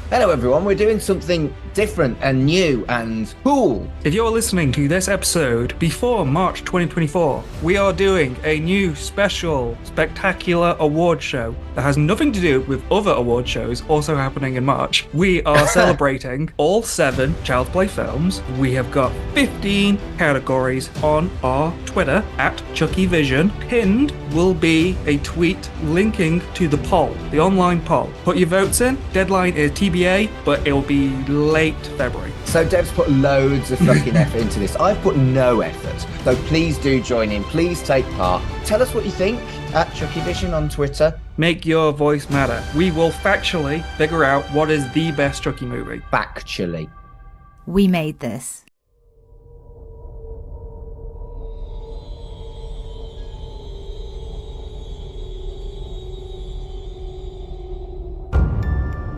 Hello everyone, we're doing something different and new and cool. If you're listening to this episode before March 2024, we are doing a new special spectacular award show that has nothing to do with other award shows also happening in March. We are celebrating all 7 Child's Play films. We have got 15 categories on our Twitter at CHUCKYVISION. Pinned will be a tweet linking to the poll, the online poll. Put your votes in. Deadline is TBA, but it will be late February. So Dev's put loads of fucking effort into this. I've put no effort. So please do join in. Please take part. Tell us what you think at CHUCKYVISION on Twitter. Make your voice matter. We will factually figure out what is the best Chucky movie. Factually. We made this.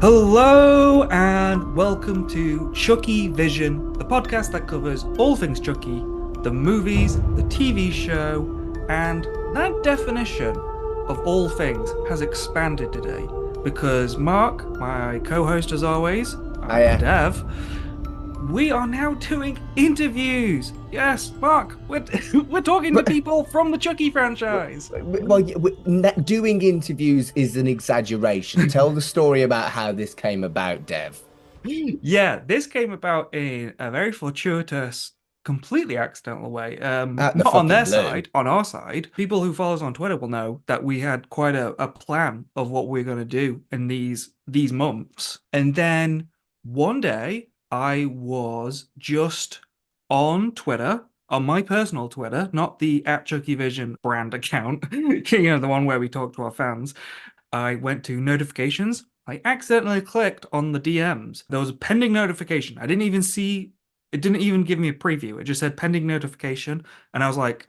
Hello and welcome to Chucky Vision, the podcast that covers all things Chucky, the movies, the TV show, and that definition of all things has expanded today because Mark, my co-host as always, and Dev, we are now doing interviews. Yes, Mark, we're talking to people from the Chucky franchise. Well, doing interviews is an exaggeration. Tell the story about how this came about, Dev. Yeah, this came about in a very fortuitous, completely accidental way. Not on their side, on our side. People who follow us on Twitter will know that we had quite a plan of what we're going to do in these months. And then one day, I was just on Twitter, on my personal Twitter, not the at CHUCKYVISION brand account, the one where we talk to our fans. I went to notifications. I accidentally clicked on the DMs. There was a pending notification. I didn't even see, it didn't even give me a preview. It just said pending notification. And I was like,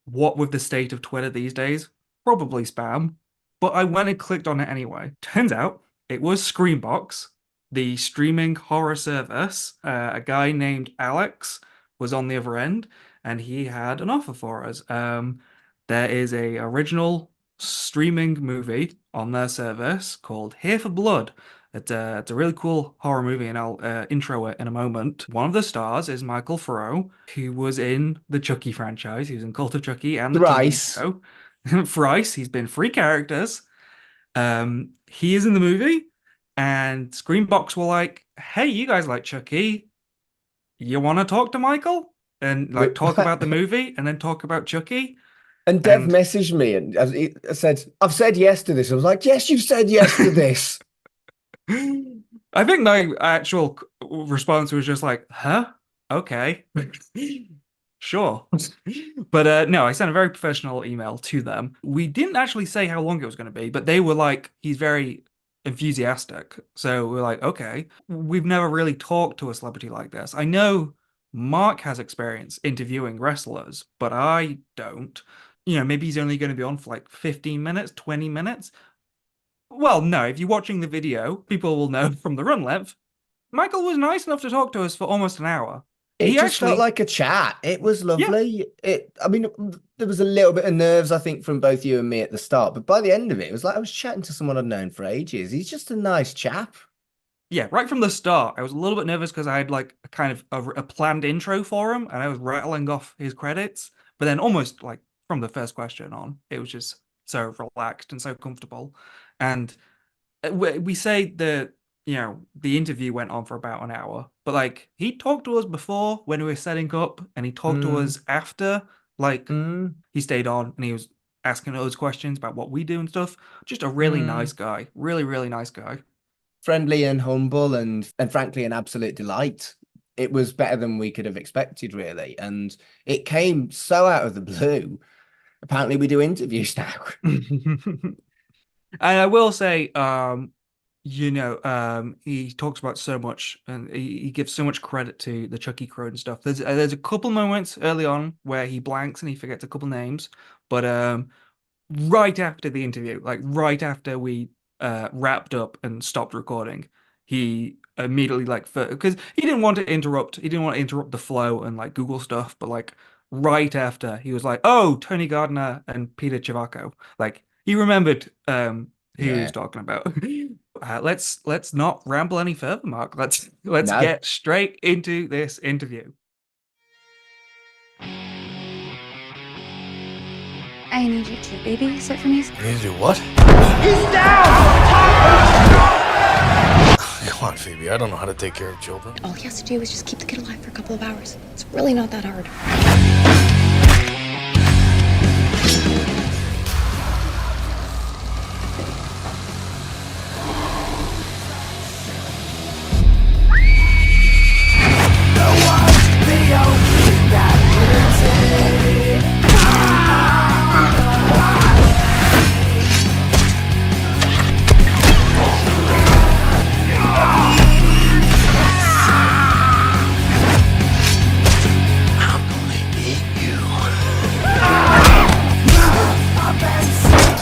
what with the state of Twitter these days? Probably spam. But I went and clicked on it anyway. Turns out it was Screambox, the streaming horror service. A guy named Alex was on the other end, and he had an offer for us. There is a original streaming movie on their service called Here for Blood. It's a really cool horror movie, and I'll intro it in a moment. One of the stars is Michael Therriault, who was in the Chucky franchise. He was in Cult of Chucky and the TV show. Thrice, he's been 3 characters. He is in the movie. And Screambox were like, hey, you guys like Chucky. You want to talk to Michael? And like talk about the movie and then talk about Chucky? And Dev messaged me and I said, I've said yes to this. I was like, yes, you've said yes to this. I think my actual response was just like, huh? Okay. Sure. But no, I sent a very professional email to them. We didn't actually say how long it was going to be, but they were like, he's very enthusiastic. So we're like, okay, we've never really talked to a celebrity like this. I know Mark has experience interviewing wrestlers, but I don't. Maybe he's only going to be on for like 15 minutes, 20 minutes. Well, no, if you're watching the video, people will know from the run length. Michael was nice enough to talk to us for almost an hour. It just felt like a chat. It was lovely. Yeah. There was a little bit of nerves, I think, from both you and me at the start. But by the end of it, it was like I was chatting to someone I'd known for ages. He's just a nice chap. Yeah, right from the start, I was a little bit nervous because I had like a kind of a planned intro for him, and I was rattling off his credits. But then almost like from the first question on, it was just so relaxed and so comfortable. And we say that the interview went on for about an hour, but like he talked to us before when we were setting up, and he talked to us after. Like he stayed on and he was asking us questions about what we do and stuff. Just a really nice guy, really, really nice guy. Friendly and humble, and frankly an absolute delight. It was better than we could have expected, really, and it came so out of the blue. Apparently, we do interviews now. And I will say, he talks about so much, and he gives so much credit to the Chucky crew and stuff. There's a couple moments early on where he blanks and he forgets a couple names, but right after the interview, like right after we wrapped up and stopped recording, he immediately because he didn't want to interrupt the flow and like Google stuff, but like right after he was like, oh, Tony Gardner and Peter Chivaco, like he remembered who he was talking about. Let's not ramble any further, Mark. Let's No. get straight into this interview. I need you to babysit for me. You need to do what? He's down! Come on, Phoebe. I don't know how to take care of children. All he has to do is just keep the kid alive for a couple of hours. It's really not that hard.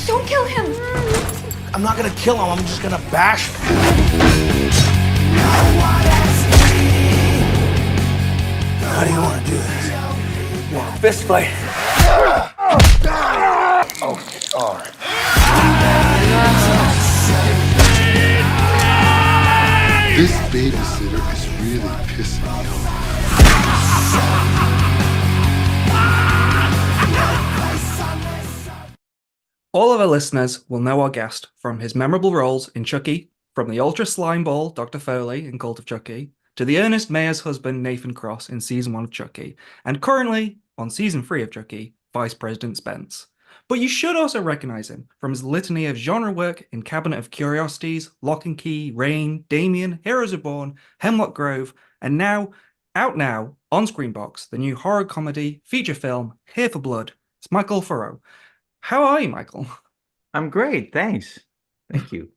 Don't kill him! I'm not gonna kill him. I'm just gonna bash him. How do you want to do this? You want a fist fight? Oh, all right. This babysitter is really pissing me off. All of our listeners will know our guest from his memorable roles in Chucky, from the ultra slime ball Dr. Foley in Cult of Chucky, to the earnest mayor's husband Nathan Cross in season 1 of Chucky, and currently on season 3 of Chucky, Vice President Spence. But you should also recognize him from his litany of genre work in Cabinet of Curiosities, Lock and Key, Rain, Damien, Heroes Reborn, Hemlock Grove, and now, out now, on Screambox, the new horror comedy feature film, Here for Blood. It's Michael Therriault. How are you, Michael? I'm great, thanks. Thank you.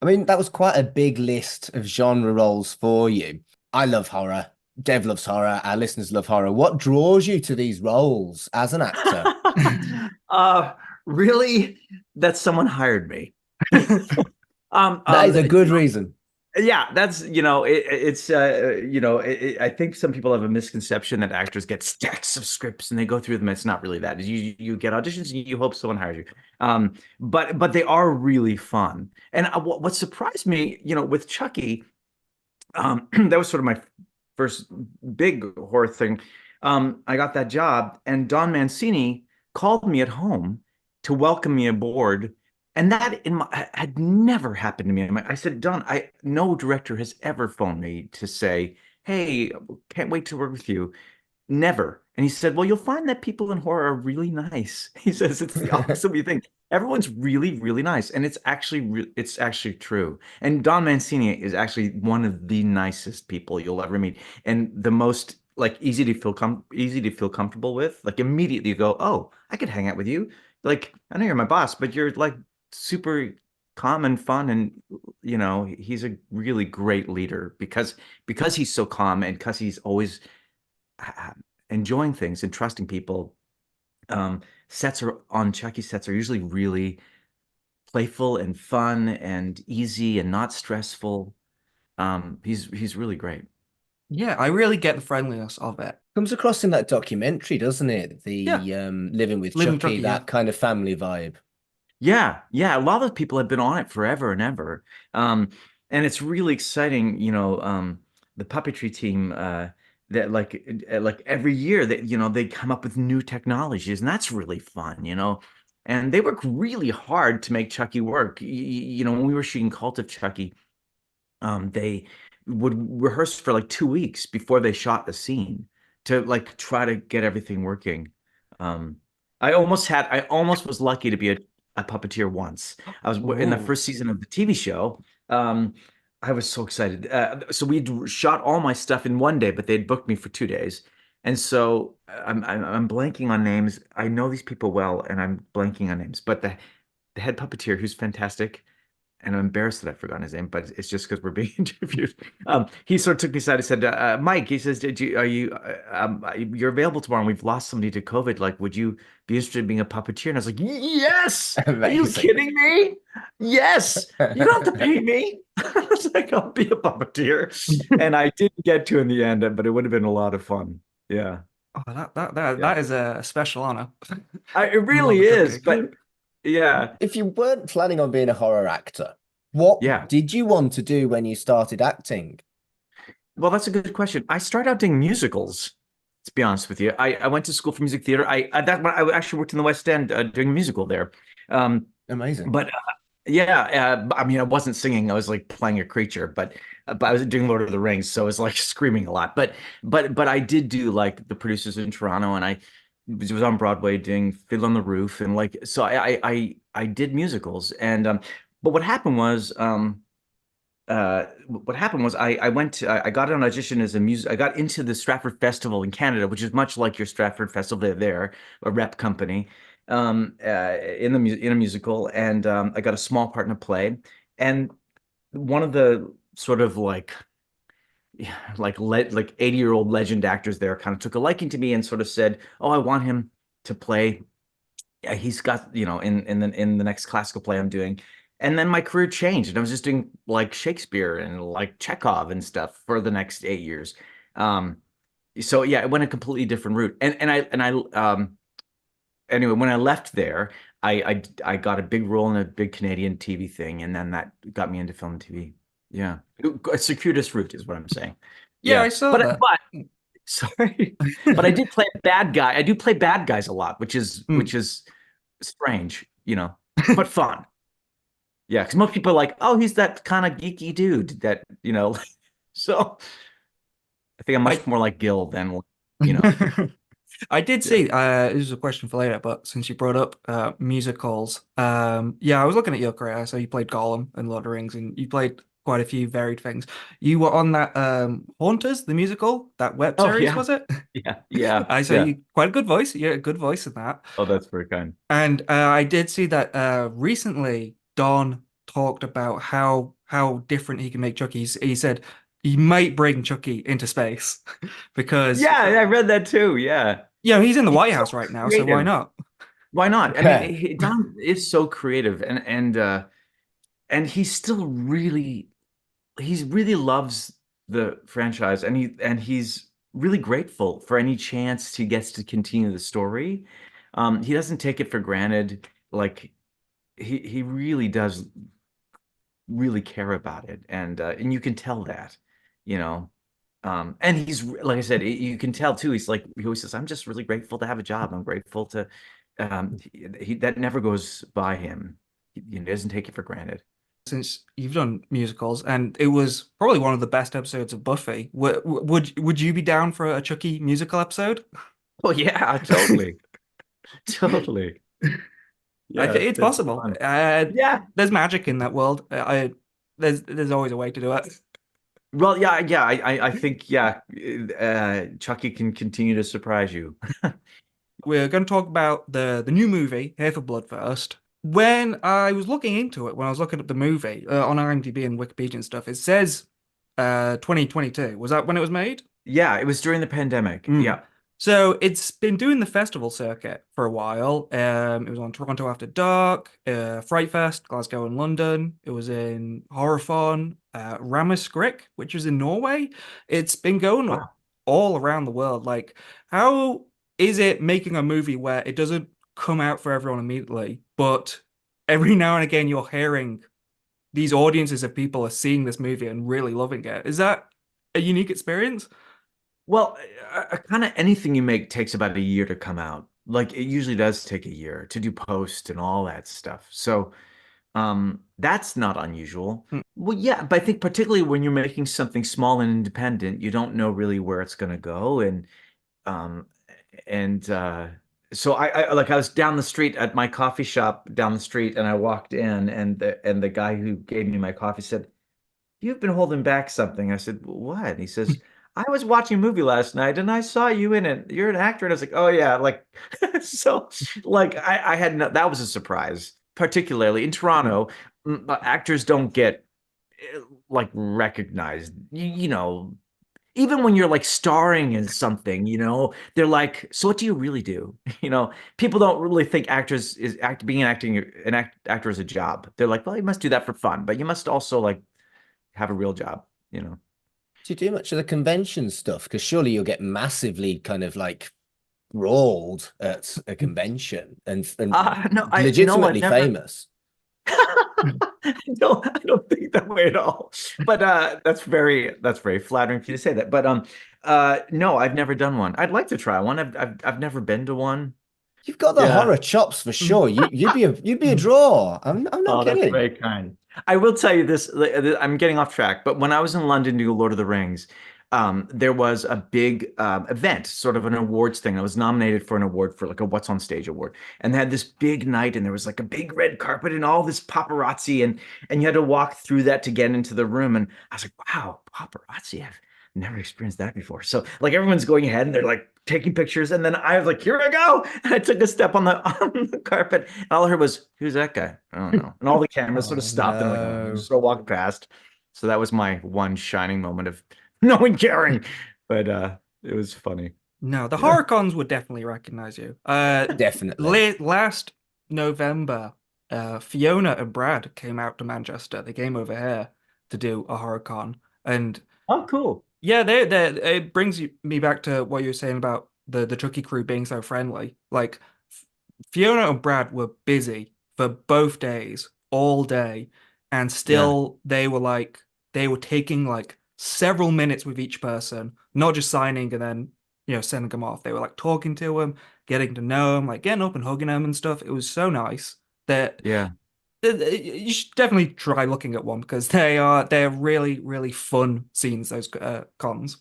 I mean, that was quite a big list of genre roles for you. I love horror. Dev loves horror. Our listeners love horror. What draws you to these roles as an actor? Really, that someone hired me. That is a good reason. Yeah, that's, I think some people have a misconception that actors get stacks of scripts and they go through them. It's not really that. You get auditions and you hope someone hires you. But they are really fun. And what surprised me, with Chucky, that was sort of my first big horror thing. I got that job, and Don Mancini called me at home to welcome me aboard. And that had never happened to me. I said, Don, no director has ever phoned me to say, hey, can't wait to work with you. Never. And he said, well, you'll find that people in horror are really nice. He says, it's the opposite we think. Everyone's really, really nice. And it's actually true. And Don Mancini is actually one of the nicest people you'll ever meet. And the most easy to feel comfortable with. Like immediately you go, oh, I could hang out with you. Like, I know you're my boss, but you're like super calm and fun, and he's a really great leader because he's so calm and because he's always enjoying things and trusting people. Chucky sets are usually really playful and fun and easy and not stressful. He's really great. Yeah, I really get the friendliness of it. Comes across in that documentary, doesn't it? The Living with Chucky, that kind of family vibe. Yeah. A lot of people have been on it forever and ever. And it's really exciting, the puppetry team that like every year that they come up with new technologies, and that's really fun, And they work really hard to make Chucky work. When we were shooting Cult of Chucky, they would rehearse for like 2 weeks before they shot the scene to try to get everything working. I almost was lucky to be a puppeteer once. I was in the first season of the TV show. I was so excited. So we shot all my stuff in one day, but they'd booked me for 2 days. And so I'm blanking on names. I know these people well, and I'm blanking on names. But the head puppeteer, who's fantastic, and I'm embarrassed that I've forgotten his name, but it's just because we're being interviewed. He sort of took me aside and said, Mike, he says, you're available tomorrow, and we've lost somebody to COVID. Like, would you be interested in being a puppeteer? And I was like, yes! Are you kidding me? Yes! You don't have to pay me. I was like, I'll be a puppeteer. And I didn't get to in the end, but it would have been a lot of fun. Yeah. Oh, that is a special honor. It really is, but yeah. If you weren't planning on being a horror actor, What Yeah. did you want to do when you started acting? Well, that's a good question. I started out doing musicals, to be honest with you. I went to school for music theater. I actually worked in the West End doing a musical there. Amazing. But yeah, I mean, I wasn't singing. I was like playing a creature, but I was doing Lord of the Rings, so I was like screaming a lot. But I did do like the producers in Toronto, and I was on Broadway doing Fiddler on the Roof, and like so I did musicals. And but what happened was I got an audition as a music. I got into the Stratford Festival in Canada, which is much like your Stratford Festival there, a rep company, in a musical, and I got a small part in a play. And one of the sort of like 80-year-old legend actors there kind of took a liking to me and sort of said, "Oh, I want him to play. Yeah, he's got, in the next classical play I'm doing." And then my career changed, and I was just doing like Shakespeare and like Chekhov and stuff for the next 8 years. So yeah, it went a completely different route. Anyway, when I left there, I got a big role in a big Canadian TV thing, and then that got me into film and TV. Yeah, a circuitous route is what I'm saying. Yeah, I saw that. But sorry, but I did play a bad guy. I do play bad guys a lot, which is strange, but fun. Yeah, because most people are like, "Oh, he's that kind of geeky dude that." So I think I'm much more like Gil than. I did see, this is a question for later, but since you brought up musicals, yeah, I was looking at your career. So you played Gollum in Lord of the Rings, and you played quite a few varied things. You were on that Haunters, the musical, that web series, was it? Yeah. I saw you quite a good voice. You had a good voice in that. Oh, that's very kind. And I did see that recently Don talked about how different he can make Chucky. He said he might bring Chucky into space because I read that too. Yeah, he's in the White House right now, so why not? Why not? I mean, Don is so creative, and he's still really loves the franchise, and he's really grateful for any chance he gets to continue the story. He doesn't take it for granted. Like he really does really care about it, and you can tell that, and he's, like I said, you can tell too. He's like, he always says, "I'm just really grateful to have a job. I'm grateful to." That never goes by him. He doesn't take it for granted. Since you've done musicals, and it was probably one of the best episodes of Buffy, would you be down for a Chucky musical episode? Oh yeah, totally, totally. Yeah, I think it's possible. Yeah, there's magic in that world. There's always a way to do it. Well, yeah. I think Chucky can continue to surprise you. We're going to talk about the new movie, Here for Blood first. When I was looking into it, when I was looking up the movie on IMDb and Wikipedia and stuff, it says 2022. Was that when it was made? Yeah, it was during the pandemic. Yeah. So it's been doing the festival circuit for a while. It was on Toronto After Dark, FrightFest, Glasgow and London. It was in Horrorthon, Ramaskrik, which was in Norway. It's been going all around the world. Like, how is it making a movie where it doesn't come out for everyone immediately, but every now and again you're hearing these audiences of people are seeing this movie and really loving it? Is that a unique experience? Well, kind of anything you make takes about a year to come out. Like, it usually does take a year to do post and all that stuff. So that's not unusual. Well, yeah, but I think particularly when you're making something small and independent, you don't know really where it's going to go. So I was down the street at my coffee shop down the street, and I walked in, and the guy who gave me my coffee said, "You've been holding back something." I said, "What?" And he says, "I was watching a movie last night and I saw you in it. You're an actor." And I was like, "Oh yeah." Like, so like I had that was a surprise, particularly in Toronto. Actors don't get like recognized, even when you're like starring in something, they're like, "So what do you really do?" People don't really think actors being an actor is a job. They're like, "Well, you must do that for fun, but you must also like have a real job." Do you do much of the convention stuff? Because surely you'll get massively kind of like rolled at a convention and no, legitimately famous. I don't think that way at all. But that's very flattering for you to say that. But no, I've never done one. I'd like to try one. I've never been to one. You've got the horror chops for sure. You'd be a draw. I'm not kidding. That's very kind. I will tell you this. I'm getting off track, but when I was in London to do Lord of the Rings, there was a big event, sort of an awards thing. I was nominated for an award for like a What's on Stage award, and they had this big night, and there was like a big red carpet and all this paparazzi, and you had to walk through that to get into the room. And I was like, wow, paparazzi! I've never experienced that before. So like everyone's going ahead and they're like taking pictures, and then I was like, here I go, and I took a step on the carpet, and all I heard was, who's that guy? I don't know. And all the cameras sort of stopped, and I'm like, just walked past. So that was my one shining moment of no one caring, but it was funny. No, the horror cons would definitely recognize you. Definitely. Last November, Fiona and Brad came out to Manchester. They came over here to do a horror con, and oh, cool. Yeah, it brings me back to what you were saying about the Chucky crew being so friendly. Like Fiona and Brad were busy for both days, all day, and still they were taking like several minutes with each person, not just signing and then sending them off. They were like talking to them, getting to know them, like getting up and hugging them and stuff. It was so nice that you should definitely try looking at one because they're really, really fun scenes, those cons.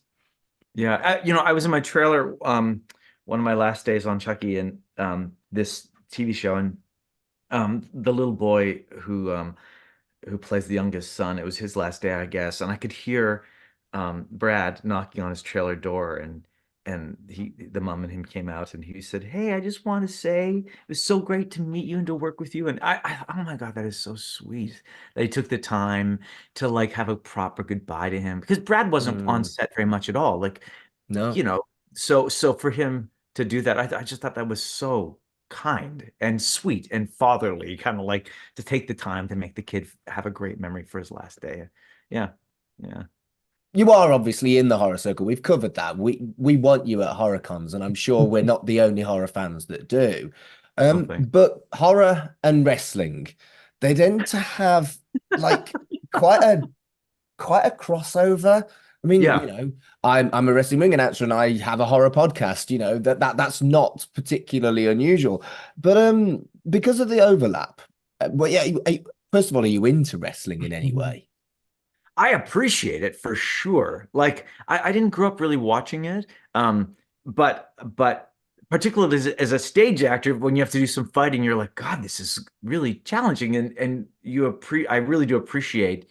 Yeah, I was in my trailer one of my last days on Chucky and this TV show, and the little boy who plays the youngest son, it was his last day, I guess, and I could hear Brad knocking on his trailer door, and the mom and him came out, and he said, hey, I just want to say it was so great to meet you and to work with you. And I oh my God, that is so sweet that he took the time to like have a proper goodbye to him, because Brad wasn't on set very much at all. Like, no, so for him to do that, I just thought that was so kind and sweet and fatherly, kind of like to take the time to make the kid have a great memory for his last day. Yeah. You are obviously in the horror circle. We've covered that. We want you at horror cons, and I'm sure we're not the only horror fans that do. But horror and wrestling, they tend to have like quite a crossover. I mean, I'm a wrestling ring announcer and I have a horror podcast. That's not particularly unusual. But because of the overlap, first of all, are you into wrestling in any way? I appreciate it for sure. Like I didn't grow up really watching it, but particularly as a stage actor, when you have to do some fighting, you're like, God, this is really challenging, and I really do appreciate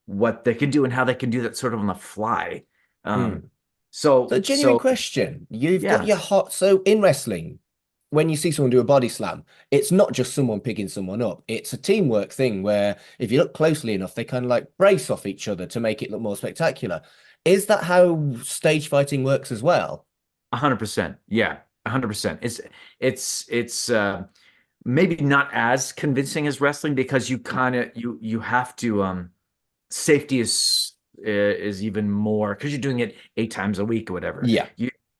what they can do and how they can do that sort of on the fly. So genuine question. You've got your hot. So in wrestling, when you see someone do a body slam, it's not just someone picking someone up. It's a teamwork thing where if you look closely enough, they kind of like brace off each other to make it look more spectacular. Is that how stage fighting works as well? 100%. Yeah, 100%. It's maybe not as convincing as wrestling, because you have to safety is even more because you're doing it 8 times a week or whatever. Yeah.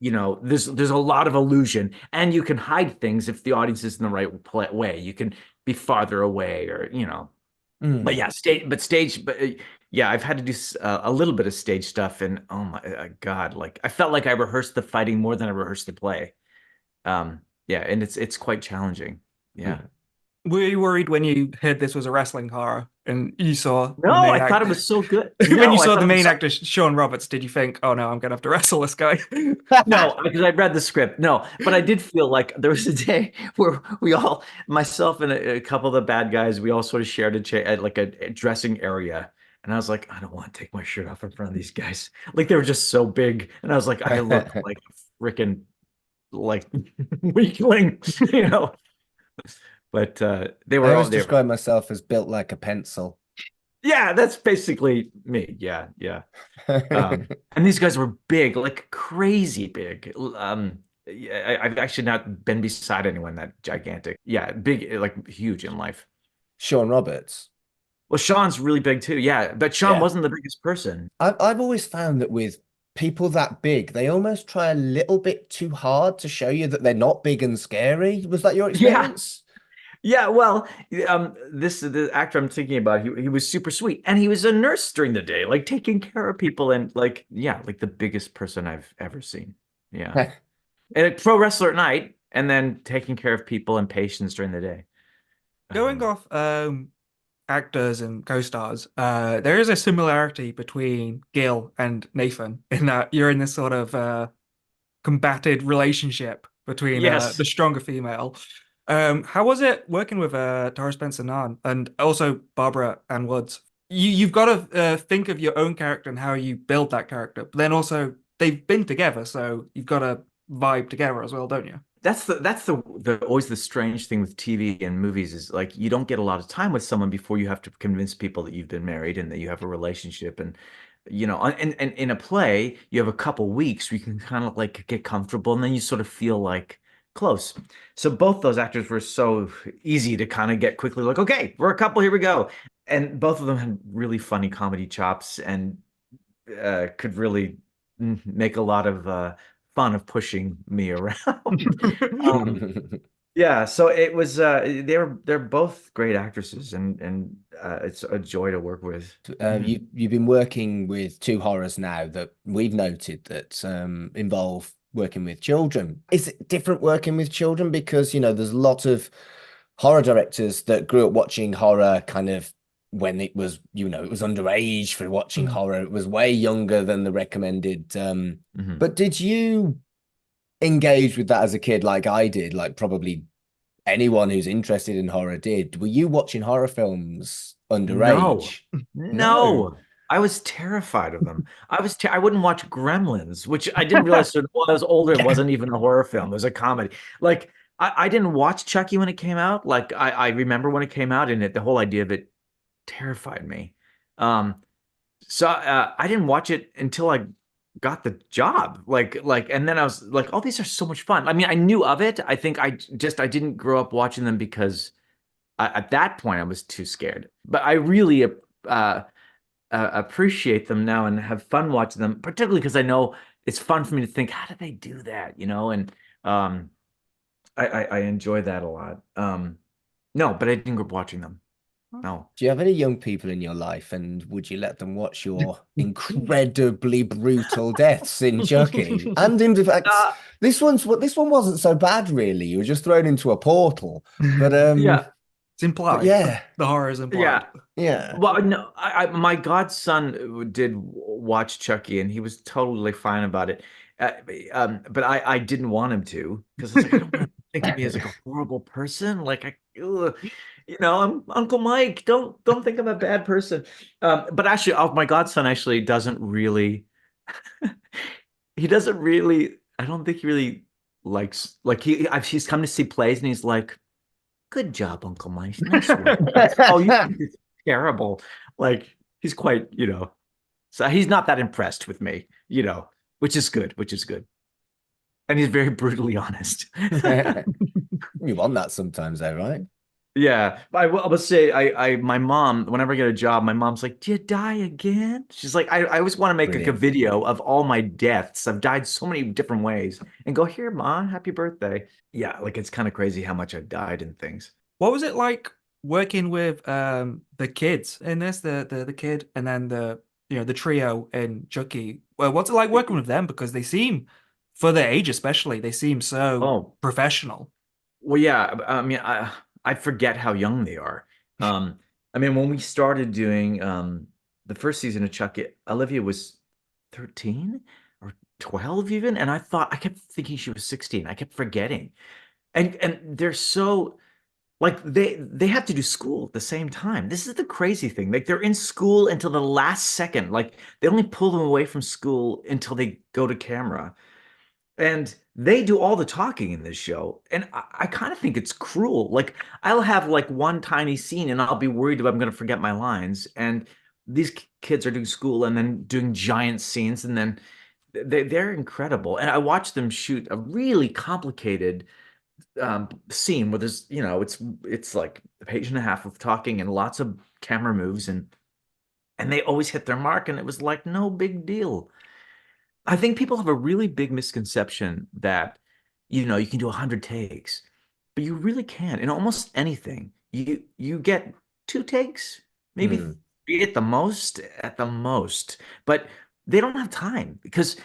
There's a lot of illusion, and you can hide things if the audience is in the right way. You can be farther away, or But yeah, I've had to do a little bit of stage stuff, and oh my God, like I felt like I rehearsed the fighting more than I rehearsed the play. And it's quite challenging. Yeah. Were you worried when you heard this was a wrestling horror and you saw? No, I thought it was so good. When you saw the main actor, Sean Roberts, did you think, oh no, I'm going to have to wrestle this guy? No, because I read the script. No, but I did feel like there was a day where we all, myself and a couple of the bad guys, we all sort of shared a dressing area. And I was like, I don't want to take my shirt off in front of these guys. Like they were just so big. And I was like, I look like a freaking like weakling, But they were. I always describe myself as built like a pencil. Yeah, that's basically me. Yeah. And these guys were big, like crazy big. I've actually not been beside anyone that gigantic. Yeah, big, like huge in life. Sean Roberts. Well, Sean's really big too. Yeah, but Sean wasn't the biggest person. I've always found that with people that big, they almost try a little bit too hard to show you that they're not big and scary. Was that your experience? Yeah, well, the actor I'm thinking about, he was super sweet, and he was a nurse during the day, like taking care of people, and like like the biggest person I've ever seen. Yeah, and a pro wrestler at night, and then taking care of people and patients during the day. Going off actors and co-stars, there is a similarity between Gil and Nathan in that you're in this sort of combated relationship between Yes. the stronger female. How was it working with Tara Spencer Nahn and also Barbara Ann Woods? You've got to think of your own character and how you build that character, but then also they've been together, so you've got to vibe together as well, don't you? That's the always the strange thing with TV and movies is like you don't get a lot of time with someone before you have to convince people that you've been married and that you have a relationship. And and in a play you have a couple weeks where you can kind of like get comfortable, and then you sort of feel like close. So both those actors were so easy to kind of get quickly like, okay, we're a couple, here we go. And both of them had really funny comedy chops and could really make a lot of fun of pushing me around. Yeah, so it was they're both great actresses, and it's a joy to work with. You've been working with two horrors now that we've noted that involve working with children. Is it different working with children? Because there's a lot of horror directors that grew up watching horror kind of when it was it was underage for watching horror. It was way younger than the recommended. But did you engage with that as a kid like I did, like probably anyone who's interested in horror did? Were you watching horror films underage? No. I was terrified of them. I wouldn't watch Gremlins, which I didn't realize when I was older it wasn't even a horror film, it was a comedy. Like I didn't watch Chucky when it came out. Like I remember when it came out, and the whole idea of it terrified me. So I didn't watch it until I got the job. And then I was like, oh, these are so much fun. I mean, I knew of it. I think I didn't grow up watching them because at that point I was too scared. But I really appreciate them now and have fun watching them, particularly because I know it's fun for me to think, how did they do that? And I enjoy that a lot. No, but I didn't grow up watching them. No. Do you have any young people in your life, and would you let them watch your incredibly brutal deaths in Chucky? And in fact, this one wasn't so bad, really. You were just thrown into a portal, but yeah, it's implied. Yeah, the horror is implied. Yeah. Well, no, my godson did watch Chucky, and he was totally fine about it. But I didn't want him to, because I was like, I don't want to think of me as like a horrible person. Like I'm Uncle Mike. Don't think I'm a bad person. But actually, my godson actually doesn't really. He doesn't really. I don't think he really likes. Like he's come to see plays, and he's like, "Good job, Uncle Mike. Nice work." Oh, you think it's terrible. Like he's quite, So he's not that impressed with me, which is good. And he's very brutally honest. You want that sometimes, though, right? Yeah, I will say, my mom, whenever I get a job, my mom's like, "Do you die again?" She's like, I always want to make like a video of all my deaths. I've died so many different ways, and go, "Here, Mom, happy birthday." Yeah, like it's kind of crazy how much I've died in things. What was it like working with the kids in this, the kid, and then the trio in Chucky? Well, what's it like working with them? Because they seem, for their age especially, they seem so professional. Well, yeah, I mean, I forget how young they are. I mean, when we started doing the first season of Chucky, Olivia was 13 or 12 even, and I kept thinking she was 16. I kept forgetting. And they're so like they have to do school at the same time. This is the crazy thing. Like they're in school until the last second. Like they only pull them away from school until they go to camera. And they do all the talking in this show. And I kind of think it's cruel. Like I'll have like one tiny scene and I'll be worried about I'm going to forget my lines. And these kids are doing school and then doing giant scenes. And then they're incredible. And I watched them shoot a really complicated scene where there's, it's like a page and a half of talking and lots of camera moves. And they always hit their mark. And it was like, no big deal. I think people have a really big misconception that, you can do 100 takes but you really can. In almost anything, you get 2 takes, maybe 3 at the most. But they don't have time because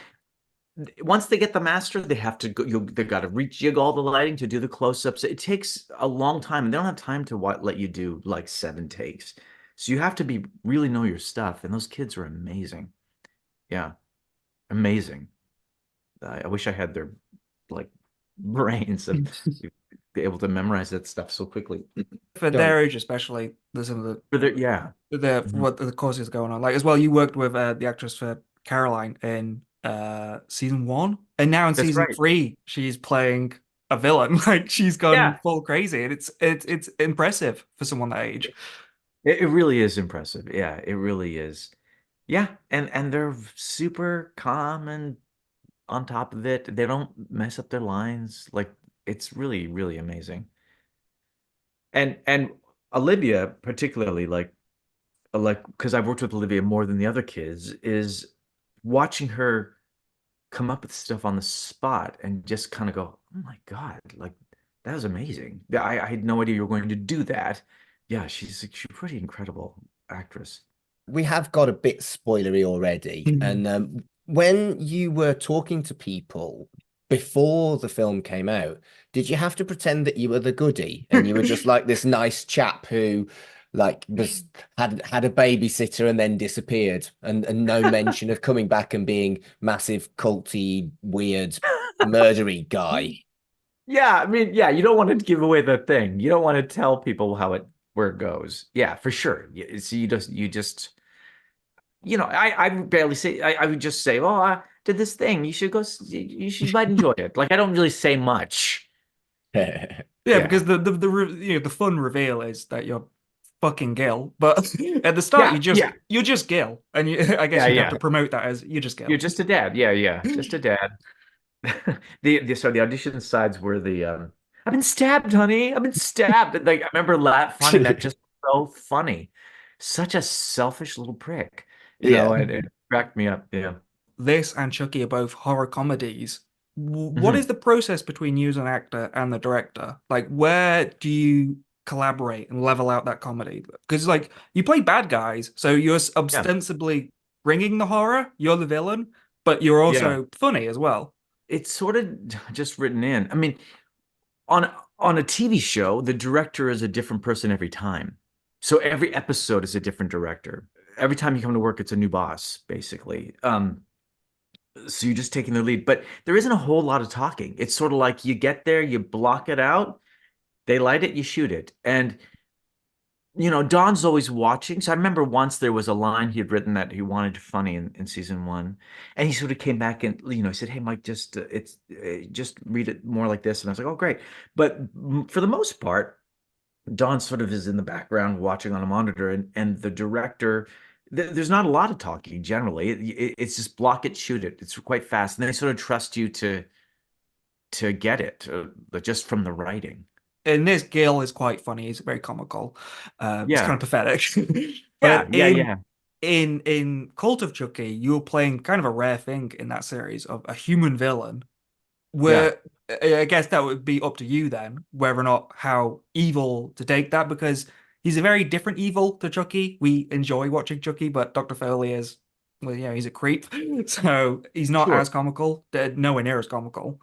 once they get the master, they have to go. They've got to rejig all the lighting to do the close-ups. It takes a long time, and they don't have time to let you do like 7 takes. So you have to really know your stuff. And those kids are amazing. Yeah, amazing. I wish I had their like brains and be able to memorize that stuff so quickly. For their age, especially, there's some of what the courses going on. Like as well, you worked with the actress for Caroline in season 1, and now in season 3, she's playing a villain. Like she's gone full crazy, and it's impressive for someone that age. It really is impressive. Yeah, it really is. Yeah, and they're super calm and on top of it. They don't mess up their lines. Like it's really, really amazing. And Olivia, particularly, like because I've worked with Olivia more than the other kids, is watching her come up with stuff on the spot and just kind of go, oh my God, like that was amazing. I had no idea you were going to do that. Yeah, she's pretty incredible actress. We have got a bit spoilery already. And when you were talking to people before the film came out, did you have to pretend that you were the goodie and you were just like this nice chap who like had a babysitter and then disappeared and no mention of coming back and being massive culty weird murdery guy? Yeah, I mean, yeah, you don't want to give away the thing. You don't want to tell people where it goes. Yeah, for sure. So you just I barely say. I would just say, "Oh, I did this thing. You should go. You might enjoy it." Like I don't really say much. Yeah, because the fun reveal is that you're fucking Gil, but at the start you're just Gil, and I guess you have to promote that as you're just Gil. You're just a dad. Yeah, just a dad. The audition sides were I've been stabbed, honey. I've been stabbed. Like I remember finding that just so funny. Such a selfish little prick. You know, it cracked me up. Yeah. This and Chucky are both horror comedies. What is the process between you as an actor and the director? Like, where do you collaborate and level out that comedy? Because, like, you play bad guys, so you're ostensibly bringing the horror, you're the villain, but you're also funny as well. It's sort of just written in. I mean, on a TV show, the director is a different person every time. So every episode is a different director. Every time you come to work, it's a new boss, basically. So you're just taking the lead, but there isn't a whole lot of talking. It's sort of like you get there, you block it out, they light it, you shoot it. And, Don's always watching. So I remember once there was a line he had written that he wanted funny in season 1. And he sort of came back and, he said, "Hey, Mike, just read it more like this." And I was like, "Oh, great." But for the most part, Don sort of is in the background watching on a monitor, and the director, there's not a lot of talking generally. It's just block it, shoot it. It's quite fast, and they sort of trust you to get it just from the writing. And this Gil is quite funny. He's very comical. It's kind of pathetic. In Cult of Chucky, you're playing kind of a rare thing in that series of a human villain, where I guess that would be up to you then, whether or not how evil to take that, because he's a very different evil to Chucky. We enjoy watching Chucky, but Dr. Foley is, well, he's a creep. So he's not as comical, nowhere near as comical.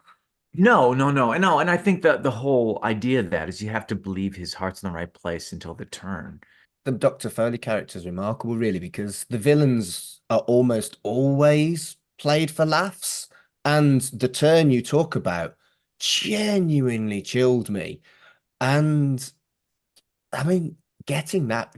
No. And I think that the whole idea of that is you have to believe his heart's in the right place until the turn. The Dr. Foley character is remarkable, really, because the villains are almost always played for laughs. And the turn you talk about genuinely chilled me. And I mean, getting that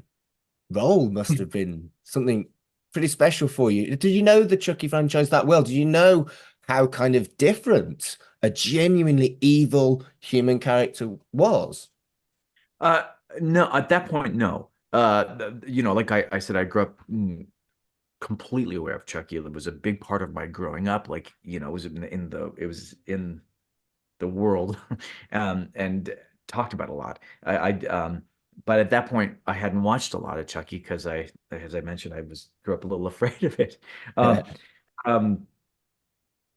role must have been something pretty special for you. Did you know the Chucky franchise that well? Did you know how kind of different a genuinely evil human character was? No, at that point, no. Like I said, I grew up completely aware of Chucky. It was a big part of my growing up. Like, it was in the world and talked about a lot. But at that point, I hadn't watched a lot of Chucky because as I mentioned, grew up a little afraid of it.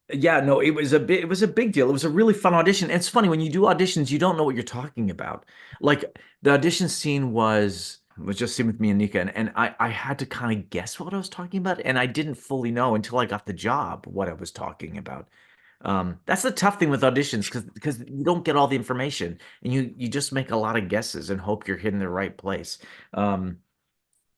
Yeah, no, it was a big deal. It was a really fun audition. And it's funny when you do auditions, you don't know what you're talking about. Like the audition scene was just seen with me and Nika, and I had to kind of guess what I was talking about, and I didn't fully know until I got the job what I was talking about. That's the tough thing with auditions because you don't get all the information, and you just make a lot of guesses and hope you're hitting the right place. Um,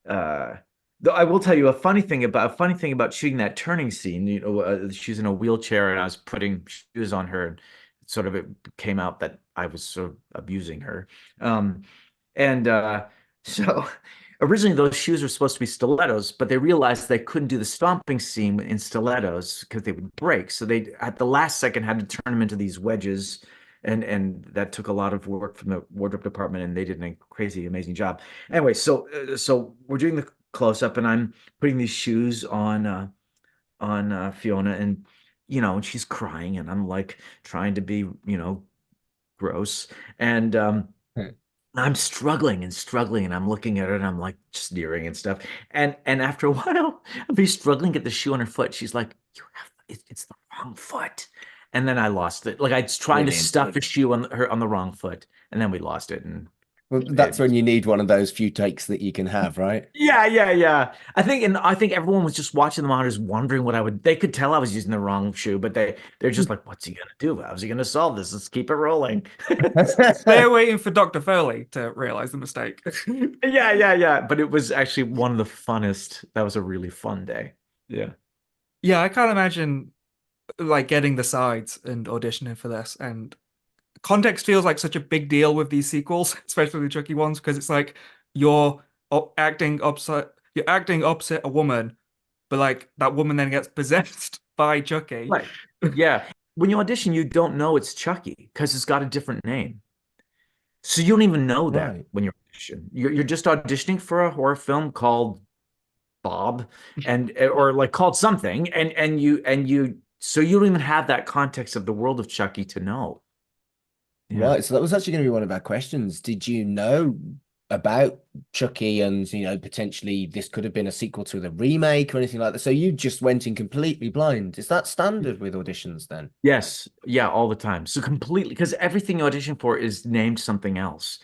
uh, Though I will tell you a funny thing about shooting that turning scene. You know, she's in a wheelchair, and I was putting shoes on her, and sort of it came out that I was sort of abusing her. Um, and so originally those shoes were supposed to be stilettos, but they realized they couldn't do the stomping scene in stilettos because they would break. So they at the last second had to turn them into these wedges. And that took a lot of work from the wardrobe department, and they did a crazy, amazing job. Anyway, so we're doing the close up, and I'm putting these shoes on Fiona, and and she's crying, and I'm like trying to be gross, and I'm struggling and struggling, and I'm looking at her, and I'm like sneering and stuff, and after a while, I'll be struggling to get the shoe on her foot. She's like, it's the wrong foot. And then I lost it. Like I was trying to stuff a shoe on the wrong foot, and then we lost it. And well, that's when you need one of those few takes that you can have, right? Yeah. I think everyone was just watching the monitors, wondering what I would. They could tell I was using the wrong shoe, but they're just like, "What's he gonna do? How's he gonna solve this? Let's keep it rolling." They're waiting for Dr. Foley to realize the mistake. Yeah. But it was actually one of the funnest. That was a really fun day. Yeah. Yeah, I can't imagine like getting the sides and auditioning for this, and context feels like such a big deal with these sequels, especially the Chucky ones, because it's like you're acting opposite a woman, but like that woman then gets possessed by Chucky. Right. Yeah. When you audition, you don't know it's Chucky because it's got a different name. So you don't even know that when you're audition. You're just auditioning for a horror film called Bob or like called something, and you so you don't even have that context of the world of Chucky to know. Yeah. Right. So that was actually going to be one of our questions. Did you know about Chucky and, potentially this could have been a sequel to the remake or anything like that? So you just went in completely blind. Is that standard with auditions then? Yes. Yeah, all the time. So completely, because everything you audition for is named something else.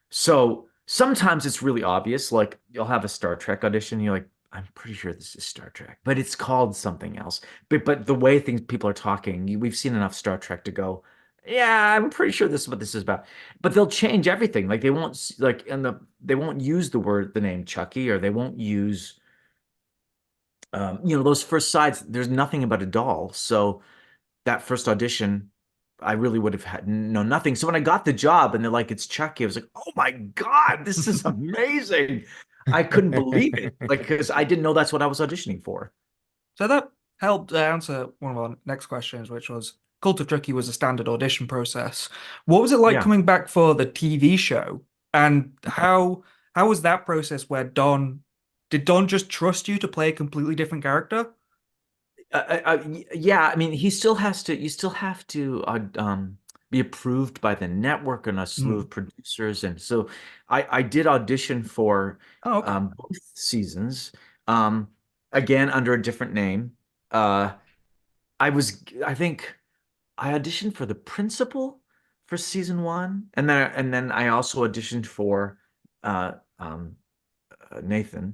So sometimes it's really obvious. Like you'll have a Star Trek audition. You're like, I'm pretty sure this is Star Trek, but it's called something else. But the way people are talking, we've seen enough Star Trek to go, yeah, I'm pretty sure this is what this is about. But they'll change everything. Like they won't they won't use the name Chucky, or they won't use those first sides. There's nothing about a doll. So that first audition, I really would have had nothing. So when I got the job and they're like, it's Chucky, I was like, oh my God, this is amazing. I couldn't believe it, like, because I didn't know that's what I was auditioning for. So that helped answer one of our next questions, which was Cult of Chucky was a standard audition process. What was it like coming back for the TV show? And how was that process where did Don just trust you to play a completely different character? Yeah, I mean, you still have to be approved by the network and a slew of producers. And so I did audition for both seasons, again, under a different name. I think I auditioned for the principal for season 1, and then I also auditioned for Nathan,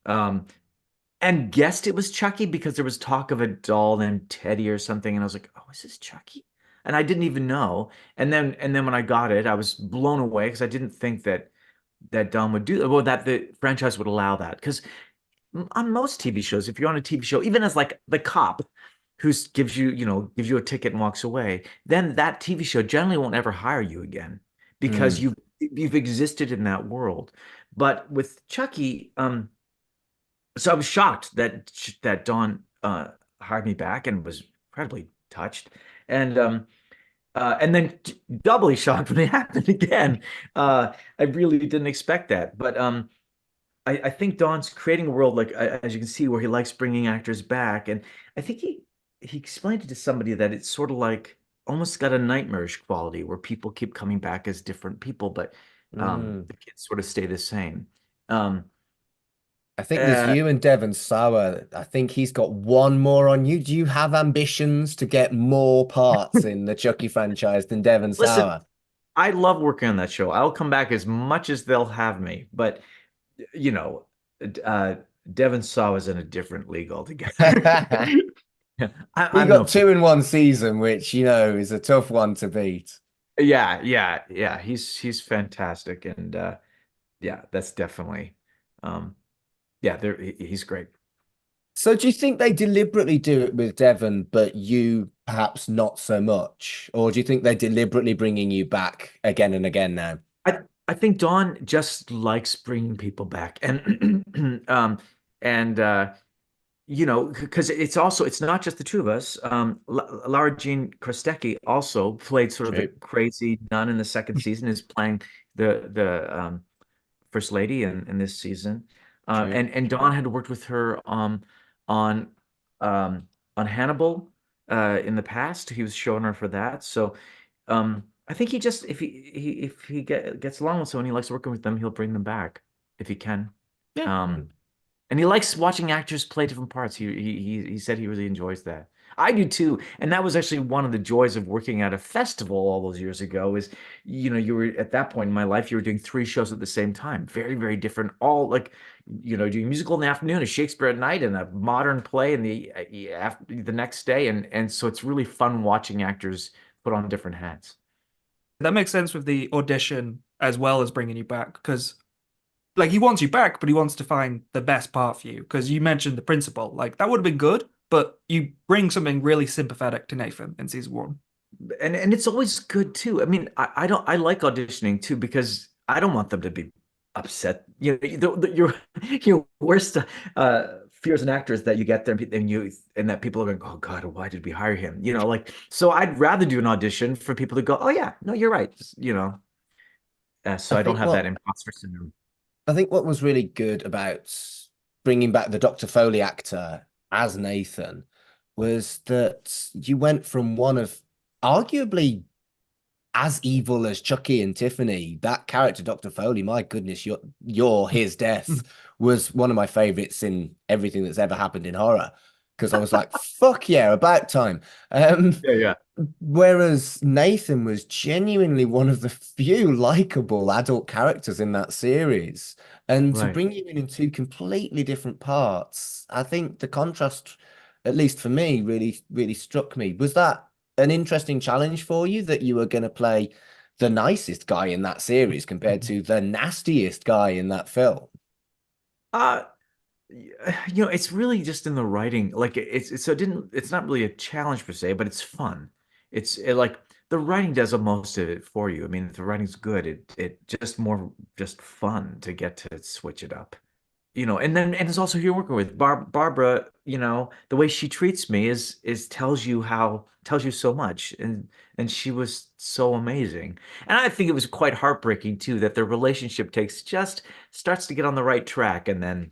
and guessed it was Chucky because there was talk of a doll named Teddy or something, and I was like, "Oh, is this Chucky?" And I didn't even know. And then when I got it, I was blown away because I didn't think that Don would do that. Well, that the franchise would allow that, because on most TV shows, if you're on a TV show, even as like the cop who gives you a ticket and walks away, then that TV show generally won't ever hire you again because you've existed in that world. But with Chucky, so I was shocked that Dawn hired me back and was incredibly touched, and then doubly shocked when it happened again. I really didn't expect that, but I think Don's creating a world, like as you can see, where he likes bringing actors back, and I think he explained it to somebody that it's sort of like almost got a nightmarish quality where people keep coming back as different people, but the kids sort of stay the same. I think there's you and Devon Sawa. I think he's got one more on you. Do you have ambitions to get more parts in the Chucky franchise than Devon Sawa? I love working on that show. I'll come back as much as they'll have me, but you know, Devon Sawa's in a different league altogether. We got 2 in 1 season, which is a tough one to beat. Yeah. He's fantastic, and yeah, that's definitely he's great. So do you think they deliberately do it with Devon, but you perhaps not so much? Or do you think they're deliberately bringing you back again and again now? I think Dawn just likes bringing people back, and because it's not just the two of us. Lara Jean Kristecki also played sort of the crazy nun in the second season, is playing the First Lady in this season. And Dawn had worked with her on Hannibal in the past. He was showing her for that. So I think he just, if he gets along with someone, he likes working with them, he'll bring them back if he can. Yeah. And he likes watching actors play different parts. He said he really enjoys that. I do too. And that was actually one of the joys of working at a festival all those years ago is, you were at that point in my life, you were doing 3 shows at the same time. Very, very different. All like, doing a musical in the afternoon, a Shakespeare at night, and a modern play in the next day. And so it's really fun watching actors put on different hats. That makes sense with the audition as well as bringing you back, because like he wants you back, but he wants to find the best part for you. Because you mentioned the principal, like that would have been good, but you bring something really sympathetic to Nathan in season 1. And it's always good too. I mean, I like auditioning too, because I don't want them to be upset. Your worst fear as an actor is that you get there and that people are going, oh God, why did we hire him? So I'd rather do an audition for people to go, oh yeah, no, you're right. So I don't have that imposter syndrome. I think what was really good about bringing back the Dr. Foley actor as Nathan was that you went from one of arguably as evil as Chucky and Tiffany. That character, Dr. Foley, my goodness, his death was one of my favorites in everything that's ever happened in horror, because I was like, fuck yeah, about time. Yeah. Whereas Nathan was genuinely one of the few likable adult characters in that series. And to bring you in 2 completely different parts, I think the contrast, at least for me, really, really struck me. Was that an interesting challenge for you, that you were going to play the nicest guy in that series compared to the nastiest guy in that film? It's really just in the writing. Like it's not really a challenge per se, but it's fun. Like the writing does most of it for you. I mean, if the writing's good, it just fun to get to switch it up. And it's also who you're working with. Barbara, the way she treats me tells you so much, and she was so amazing. And I think it was quite heartbreaking too that their relationship starts to get on the right track, and then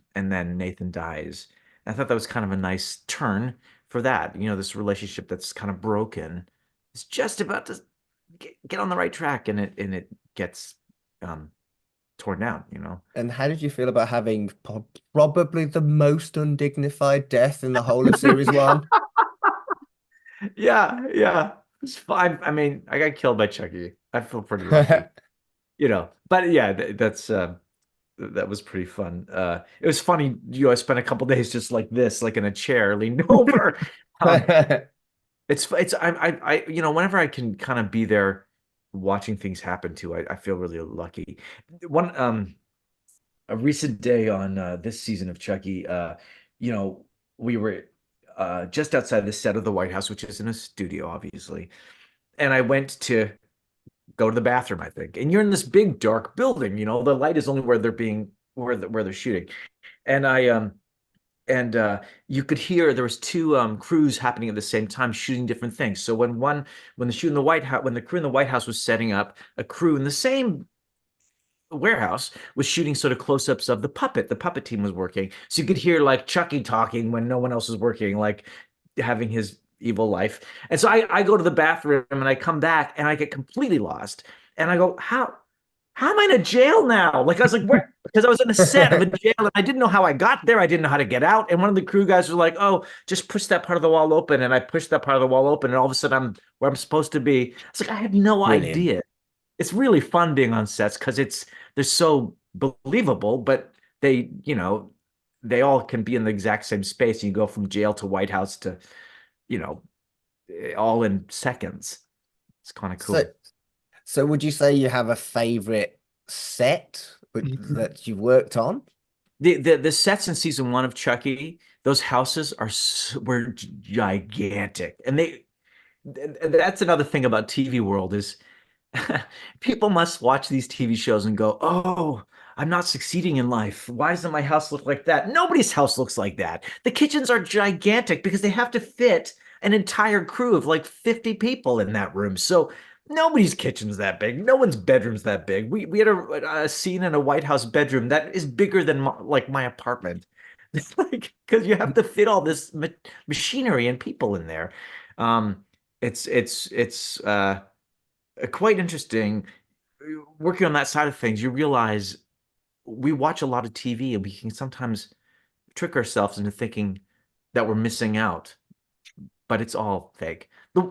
Nathan dies. I thought that was kind of a nice turn for that. This relationship that's kind of broken is just about to get on the right track, and it gets torn down. And how did you feel about having probably the most undignified death in the whole of series 1? Yeah, it's fine. I mean, I got killed by Chucky. I feel pretty lucky. But yeah, that was pretty fun. It was funny. I spent a couple days just like this, like in a chair, leaned over. It's I whenever I can kind of be there watching things happen too, I feel really lucky. A recent day on this season of Chucky, we were just outside the set of the White House, which is in a studio, obviously. And I went to go to the bathroom, I think. And you're in this big dark building, the light is only where they're shooting. And you could hear there was 2 crews happening at the same time shooting different things. So when the crew in the White House was setting up, a crew in the same warehouse was shooting sort of close-ups of the puppet team was working, so you could hear like Chucky talking when no one else was working, like having his evil life. And so I go to the bathroom and I come back and I get completely lost, and I go, how how am I in a jail now? Like I was like, where? Because I was in a set of a jail and I didn't know how I got there. I didn't know how to get out. And one of the crew guys was like, oh, just push that part of the wall open. And I pushed that part of the wall open, and all of a sudden I'm where I'm supposed to be. It's like I have no Brilliant. idea. It's really fun being on sets because they're so believable, but they, they all can be in the exact same space. You go from jail to White House to, you know, all in seconds. It's kind of cool. So would you say you have a favorite set that you've worked on? The sets in season 1 of Chucky, those houses were gigantic, and that's another thing about TV world is people must watch these TV shows and go, oh, I'm not succeeding in life. Why doesn't my house look like that? Nobody's house looks like that. The kitchens are gigantic because they have to fit an entire crew of like 50 people in that room. So nobody's kitchen's that big. No one's bedroom's that big. We had a scene in a White House bedroom that is bigger than my apartment. It's like because you have to fit all this machinery and people in there. It's quite interesting working on that side of things. You realize we watch a lot of TV and we can sometimes trick ourselves into thinking that we're missing out, but it's all fake.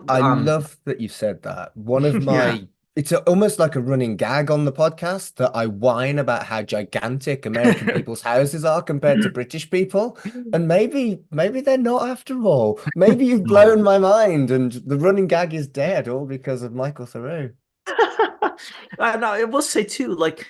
I love that you said that. One of my, it's almost like a running gag on the podcast that I whine about how gigantic American people's houses are compared to British people. And maybe they're not after all. Maybe you've blown my mind and the running gag is dead all because of Michael Therriault. I will say too, like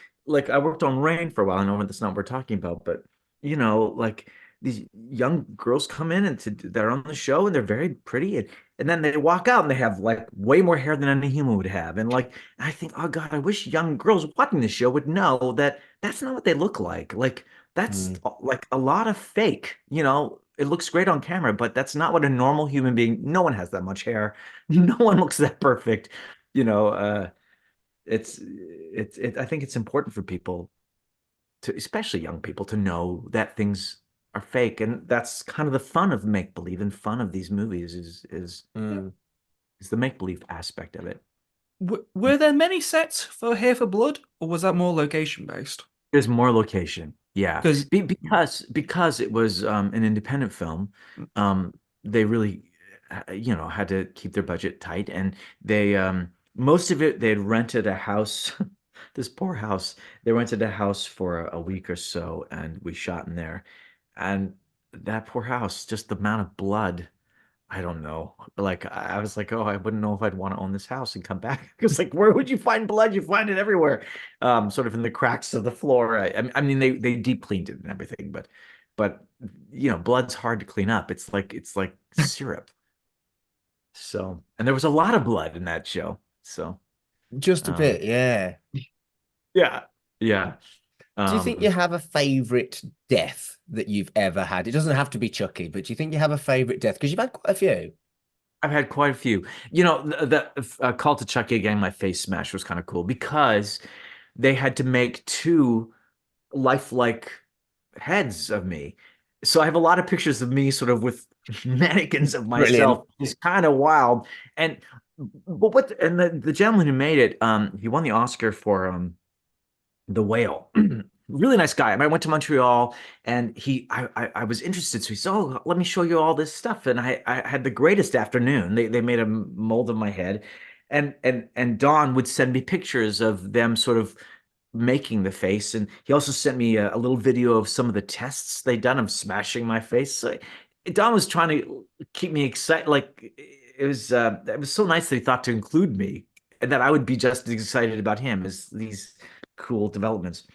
I worked on Rain for a while. I know that's not what we're talking about, but like these young girls come in and they're on the show and they're very pretty and then they walk out and they have like way more hair than any human would have. And like I think, oh God, I wish young girls watching the show would know that that's not what they look like. Like that's like a lot of fake, it looks great on camera, but that's not what a normal human being, no one has that much hair. No one looks that perfect. I think it's important for people to, especially young people, to know that things are fake, and that's kind of the fun of make believe and fun of these movies is the make believe aspect of it. Were there many sets for Here for Blood, or was that more location based? There's more location, yeah, because it was an independent film. They really, had to keep their budget tight, and they most of it they had rented a house. This poor house. They rented a house for a week or so, and we shot in there. And that poor house, just the amount of blood, I don't know. Like I was like, oh, I wouldn't know if I'd want to own this house and come back. Because like, where would you find blood? You find it everywhere, sort of in the cracks of the floor. I mean, they deep cleaned it and everything, but blood's hard to clean up. It's like syrup. So, and there was a lot of blood in that show. So, just a bit, yeah. Yeah. Do you think you have a favorite death that you've ever had? It doesn't have to be Chucky, but do you think you have a favorite death? Because you've had quite a few. I've had quite a few. The Call to Chucky getting my face smashed was kind of cool because they had to make 2 lifelike heads of me. So I have a lot of pictures of me sort of with mannequins of myself. It's kind of wild. And the gentleman who made it, he won the Oscar for The Whale. Really nice guy. I went to Montreal and I was interested. So he said, oh, let me show you all this stuff. And I had the greatest afternoon. They made a mold of my head. And Don would send me pictures of them sort of making the face. And he also sent me a little video of some of the tests they'd done of smashing my face. So Don was trying to keep me excited. Like it was so nice that he thought to include me and that I would be just as excited about him as these cool developments.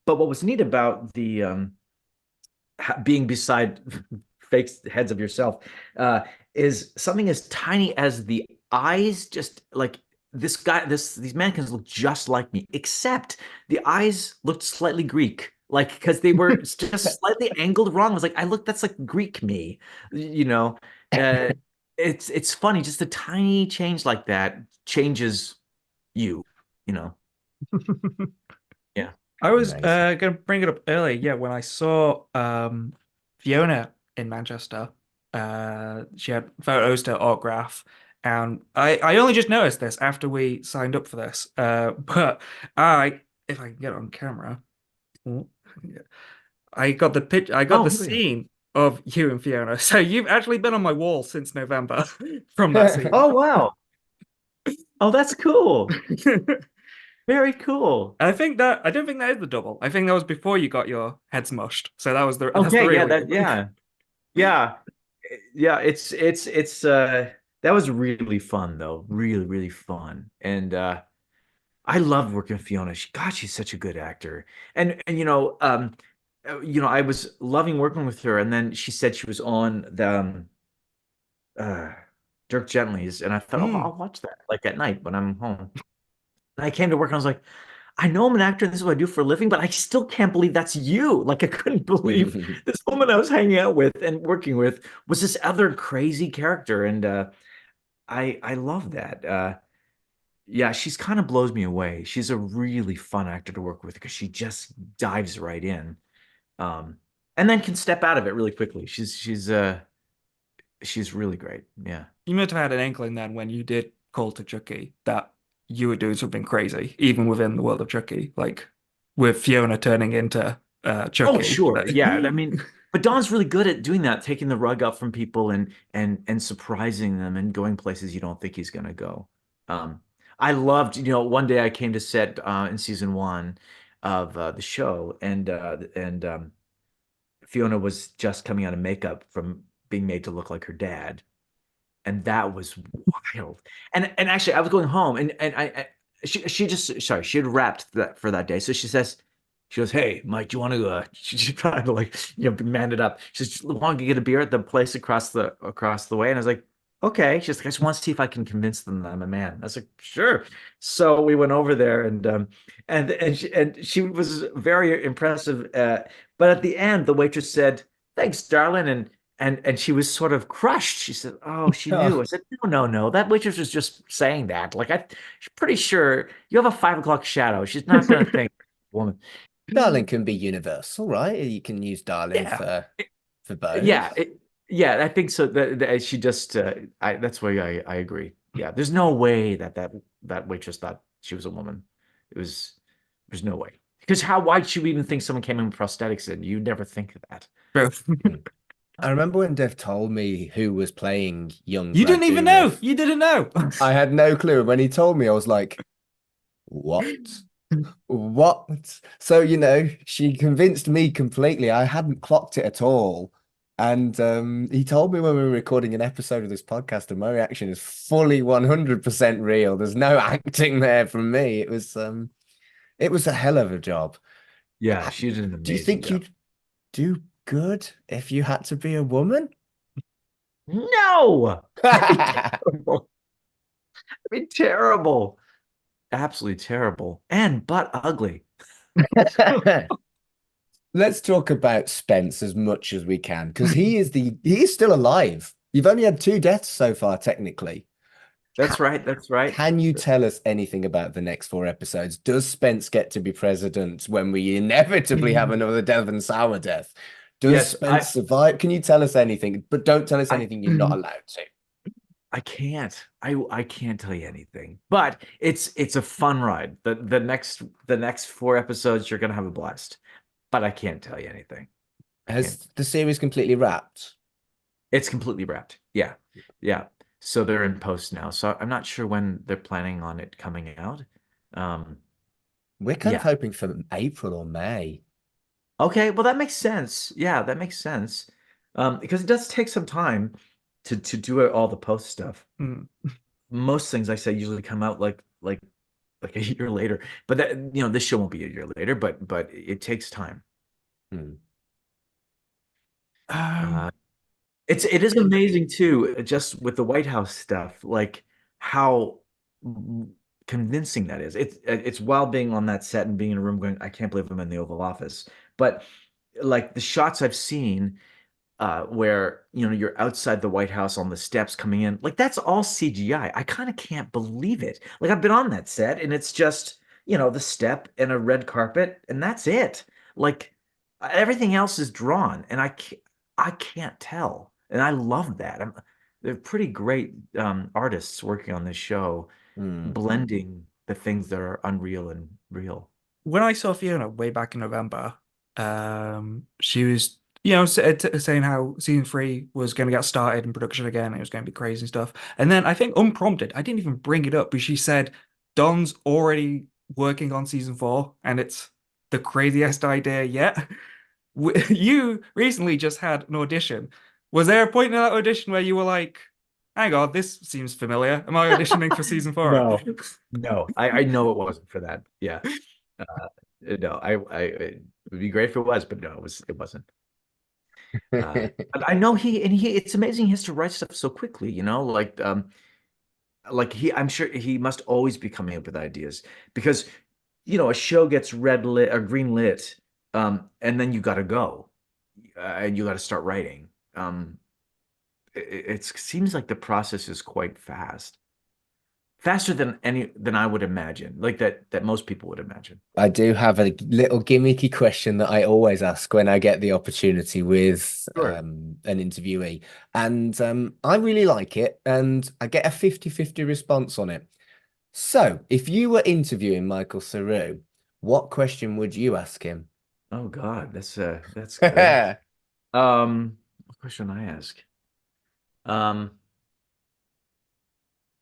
But what was neat about the being beside fake heads of yourself is something as tiny as the eyes. Just like these mannequins look just like me, except the eyes looked slightly Greek, like because they were just slightly angled wrong. I was like, that's like Greek me, It's funny, just a tiny change like that changes you. Yeah. I was going to bring it up earlier. Yeah, when I saw Fiona in Manchester, she had photos to autograph, And I only just noticed this after we signed up for this. But if I can get it on camera, I got the scene of you and Fiona. So you've actually been on my wall since November from that scene. Oh, wow. Oh, that's cool. Very cool. I don't think that is the double. I think that was before you got your head smushed. So that was the Okay, that's the real yeah. It's that was really fun though. Really, really fun. And I loved working with Fiona. She's such a good actor. And I was loving working with her. And then she said she was on the Dirk Gently's, and I thought, oh, I'll watch that like at night when I'm home. And I came to work and I was like, I know I'm an actor and this is what I do for a living, but I still can't believe that's you. Like I couldn't believe this woman I was hanging out with and working with was this other crazy character. And I love that. Yeah, she's kind of blows me away. She's a really fun actor to work with because she just dives right in. And then can step out of it really quickly. She's really great. Yeah. You must have had an inkling then when you did call to Chucky that you were doing something crazy, even within the world of Chucky, like with Fiona turning into Chucky. Oh, sure. Yeah. I mean, but Don's really good at doing that, taking the rug up from people and surprising them and going places you don't think he's gonna go. I loved, one day I came to set in season 1 of the show, and Fiona was just coming out of makeup from being made to look like her dad. And that was wild. And actually, I was going home, and she had wrapped that for that day. So she goes, "Hey, Mike, do you want to?" She's trying to man it up. She says, "Want to get a beer at the place across the way?" And I was like, "Okay." She's like, "I just want to see if I can convince them that I'm a man." I was like, "Sure." So we went over there, and she was very impressive. But at the end, the waitress said, "Thanks, darling," and she was sort of crushed. She said, "Oh, she knew." I said, No. That waitress was just saying that. Like, she's pretty sure you have a 5 o'clock shadow. She's not going to think woman. Darling can be universal, right? You can use darling for both. Yeah, I think so. That she just. That's why I agree. Yeah, there's no way that waitress thought she was a woman. There's no way. Because why should we even think someone came in with prosthetics in? You never think of that. I remember when Dev told me who was playing young. You didn't even know. You didn't know. I had no clue. When he told me, I was like, what? What? So, she convinced me completely. I hadn't clocked it at all. And he told me when we were recording an episode of this podcast, and my reaction is fully 100% real. There's no acting there from me. It was a hell of a job. Yeah, she did an amazing Do you think job. you'd do good if you had to be a woman? No. I mean, terrible. Absolutely terrible. But ugly. Let's talk about Spence as much as we can, because he is still alive. You've only had 2 deaths so far, technically. That's right. Can you tell us anything about the next 4 episodes? Does Spence get to be president when we inevitably have another Devon Sauer death? Does Spence survive? Can you tell us anything? But don't tell us anything you're not allowed to. I can't. I can't tell you anything. But it's a fun ride. The next 4 episodes, you're gonna have a blast. But I can't tell you anything. Has the series completely wrapped? It's completely wrapped. Yeah. So they're in post now. So I'm not sure when they're planning on it coming out. We're kind of hoping for April or May. Okay, well that makes sense. Yeah, that makes sense. Because it does take some time to do all the post stuff. Most things I say usually come out like a year later. But that, this show won't be a year later, but it takes time. It is amazing too, just with the White House stuff, like how convincing that is. It's while being on that set and being in a room going, I can't believe I'm in the Oval Office. But like the shots I've seen where you're outside the White House on the steps coming in, like that's all CGI. I kind of can't believe it. Like I've been on that set and it's just the step and a red carpet and that's it. Like everything else is drawn and I can't tell, and I love that. they're pretty great artists working on this show, blending the things that are unreal and real. When I saw Fiona way back in November, she was, saying how season 3 was going to get started in production again. It was going to be crazy and stuff. And then I think unprompted, I didn't even bring it up, but she said, Don's already working on season 4, and it's the craziest idea yet. You recently just had an audition. Was there a point in that audition where you were like, hang on, this seems familiar. Am I auditioning for season 4? No, I know it wasn't for that. Yeah. No, it would be great if it was, but no, it wasn't. But I know it's amazing he has to write stuff so quickly, I'm sure he must always be coming up with ideas because, a show gets red lit or green lit, and then you got to go, and you got to start writing. It seems like the process is quite fast. Faster than I would imagine, like that most people would imagine. I do have a little gimmicky question that I always ask when I get the opportunity with an interviewee. And I really like it, and I get a 50-50 response on it. So if you were interviewing Michael Therriault, what question would you ask him? Oh God, that's good. What question I ask?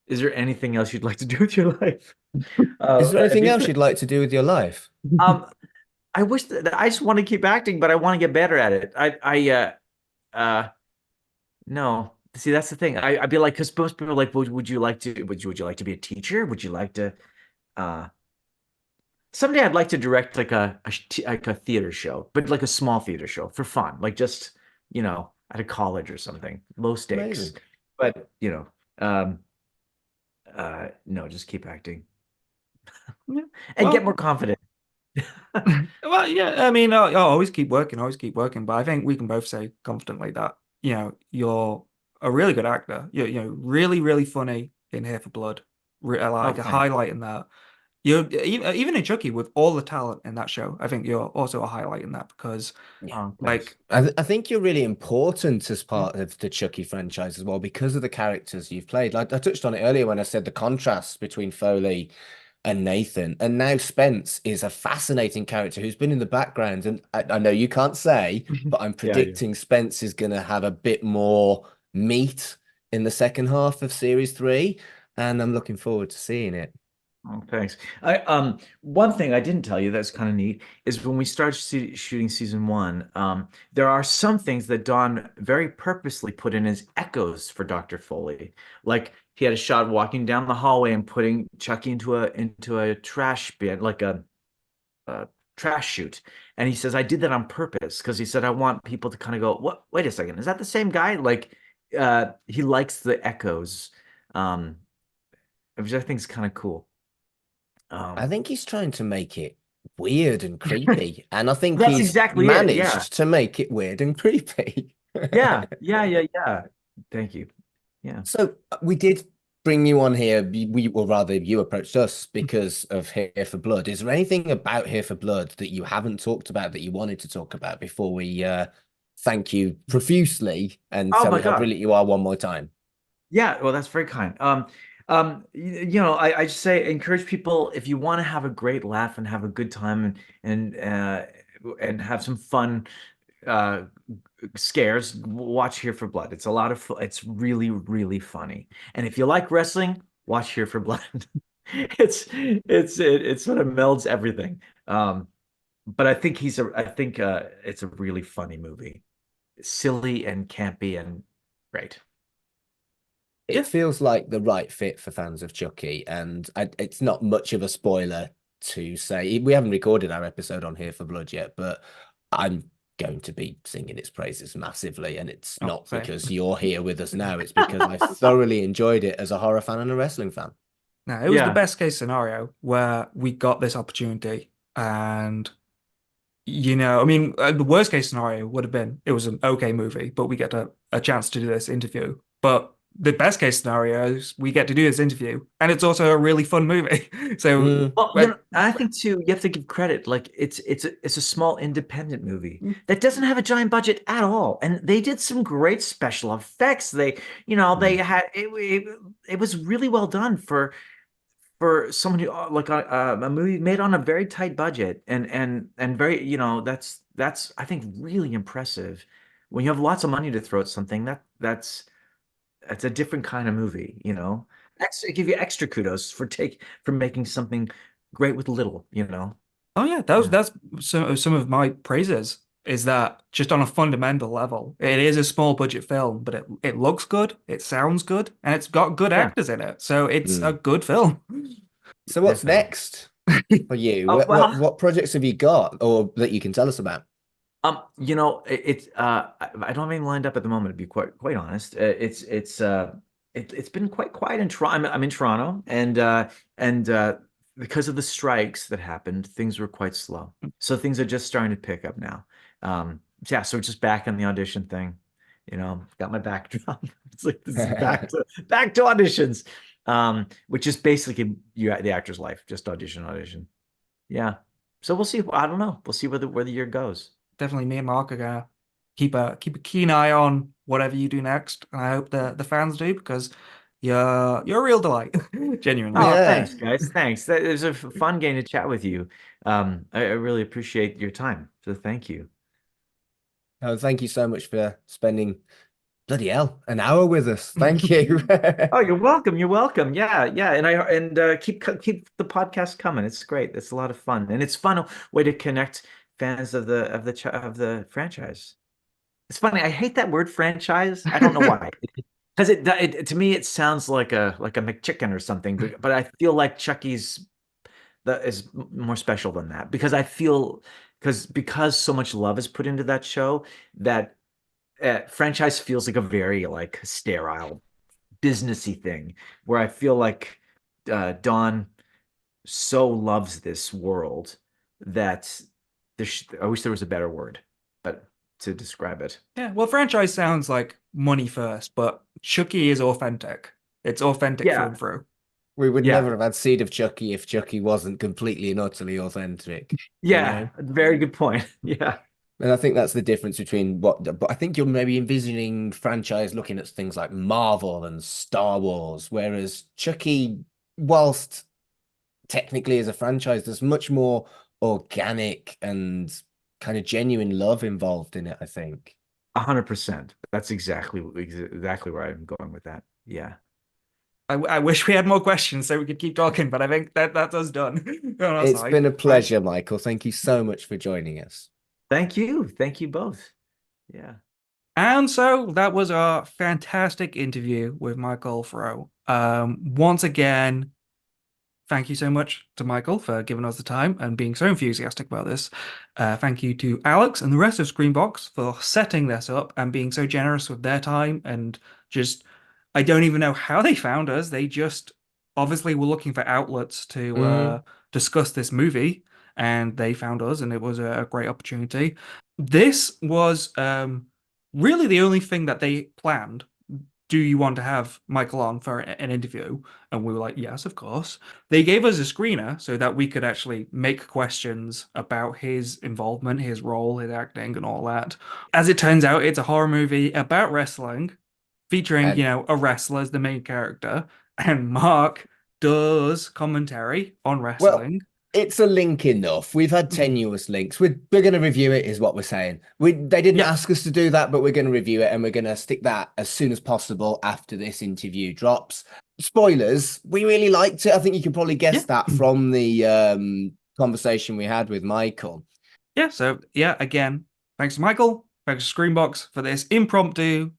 Is there anything else you'd like to do with your life? Is there anything else you'd like to do with your life? I wish that I just want to keep acting, but I want to get better at it. No. See, that's the thing. I'd be like, because most people are like, would you like to be a teacher? Would you like to? Someday I'd like to direct like a theater show, but like a small theater show for fun, like just at a college or something, low stakes. Amazing. But no, just keep acting and get more confident. Well, yeah, I mean, I'll always keep working, but I think we can both say confidently that you're a really good actor. You're really, really funny in Here for Blood. A highlight in that. You're even in Chucky, with all the talent in that show, I think you're also a highlight in that because, I think you're really important as part of the Chucky franchise as well because of the characters you've played. Like I touched on it earlier when I said the contrast between Foley and Nathan, and now Spence is a fascinating character who's been in the background. And I know you can't say, but I'm predicting Spence is going to have a bit more meat in the second half of series 3, and I'm looking forward to seeing it. Oh, thanks. One thing I didn't tell you that's kind of neat is when we started shooting season 1, there are some things that Don very purposely put in as echoes for Dr. Foley. Like he had a shot walking down the hallway and putting Chucky into a trash bin, like a trash chute. And he says, I did that on purpose because he said, I want people to kind of go, what? Wait a second, is that the same guy? Like he likes the echoes, which I think is kind of cool. I think he's trying to make it weird and creepy, and I think that's he's exactly managed to make it weird and creepy. Yeah. Thank you. Yeah. So we did bring you on here. Or rather, you approached us because of Here for Blood. Is there anything about Here for Blood that you haven't talked about that you wanted to talk about before we thank you profusely and tell you how brilliant you are one more time? Yeah. Well, that's very kind. I just say encourage people, if you want to have a great laugh and have a good time and have some fun scares, watch Here for Blood. It's a lot of fun. It's really, really funny. And if you like wrestling, watch Here for Blood. It sort of melds everything. But I think it's a really funny movie. Silly and campy and great. It feels like the right fit for fans of Chucky, and it's not much of a spoiler to say. We haven't recorded our episode on Here for Blood yet, but I'm going to be singing its praises massively, and it's not because you're here with us now. It's because I thoroughly enjoyed it as a horror fan and a wrestling fan. No, it was the best case scenario where we got this opportunity, and the worst case scenario would have been it was an okay movie, but we get a chance to do this interview. But the best case scenario is we get to do this interview, and it's also a really fun movie. So, well, I think too, you have to give credit. Like it's a small independent movie that doesn't have a giant budget at all, and they did some great special effects. They, they had it was really well done for someone who like a movie made on a very tight budget and very, that's I think really impressive. When you have lots of money to throw at something, that's a different kind of movie, I give you extra kudos for making something great with little, Oh yeah, that's some of my praises, is that just on a fundamental level, it is a small budget film, but it looks good, it sounds good, and it's got good actors in it. So it's a good film. So what's next for you? What projects have you got, or that you can tell us about? I don't have anything lined up at the moment, to be quite honest. It's been quite quiet in Toronto. I'm in Toronto, and because of the strikes that happened, things were quite slow. So things are just starting to pick up now. Yeah, so just back on the audition thing. Got my backdrop. It's like this is back to auditions, which is basically the actor's life, just audition. Yeah. So we'll see. I don't know. We'll see where the year goes. Definitely, me and Mark are gonna keep a keen eye on whatever you do next, and I hope the fans do, because you're a real delight. Genuinely. Oh, thanks, guys. Thanks. It was a fun game to chat with you. I really appreciate your time. So thank you. Oh, thank you so much for spending bloody hell an hour with us. Thank you. Oh, you're welcome. You're welcome. Yeah. And keep the podcast coming. It's great. It's a lot of fun, and it's fun way to connect fans of the franchise. It's funny. I hate that word franchise. I don't know why. Because it to me it sounds like a McChicken or something. But I feel like Chucky's is more special than that, because I feel because so much love is put into that show, that franchise feels like a very like sterile businessy thing, where I feel like Don so loves this world that I wish there was a better word, but to describe it. Yeah, well, franchise sounds like money first, but Chucky is authentic. It's authentic through and through. We would never have had Seed of Chucky if Chucky wasn't completely and utterly authentic. Yeah, very good point. Yeah. And I think that's the difference between but I think you're maybe envisioning franchise looking at things like Marvel and Star Wars, whereas Chucky, whilst technically as a franchise, there's much more organic and kind of genuine love involved in it, I think. 100%. That's exactly where I'm going with that. Yeah. I wish we had more questions so we could keep talking, but I think that's us done. It's been a pleasure, Michael. Thank you so much for joining us. Thank you. Thank you both. Yeah. And so that was our fantastic interview with Michael Therriault. Once again, thank you so much to Michael for giving us the time and being so enthusiastic about this. Thank you to Alex and the rest of Screambox for setting this up and being so generous with their time, and just, I don't even know how they found us. They just obviously were looking for outlets to discuss this movie, and they found us, and it was a great opportunity. This was really the only thing that they planned. Do you want to have Michael on for an interview? And we were like, yes, of course. They gave us a screener so that we could actually make questions about his involvement, his role, his acting, and all that. As it turns out, it's a horror movie about wrestling, featuring, a wrestler as the main character. And Mark does commentary on wrestling. Well, it's a link enough. We've had tenuous links. We're going to review it, is what we're saying. They didn't ask us to do that, but we're going to review it, and we're going to stick that as soon as possible after this interview drops. Spoilers, we really liked it. I think you can probably guess that from the conversation we had with Michael. Yeah, so, again, thanks to Michael, thanks to Screambox for this impromptu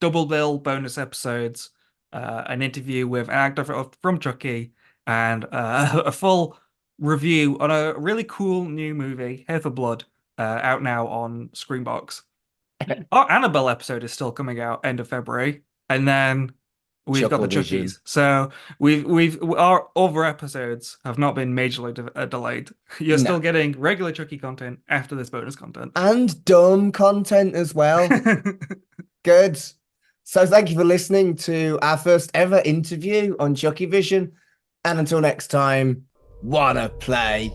double bill bonus episodes, an interview with an actor from Chucky, and a full review on a really cool new movie, Hair for Blood, out now on Screambox. Our Annabelle episode is still coming out end of February, and then we've got the Chuckies. So our other episodes have not been majorly delayed. You're still getting regular Chucky content after this bonus content, and dumb content as well. Good. So thank you for listening to our first ever interview on CHUCKYVISION. And until next time, wanna play?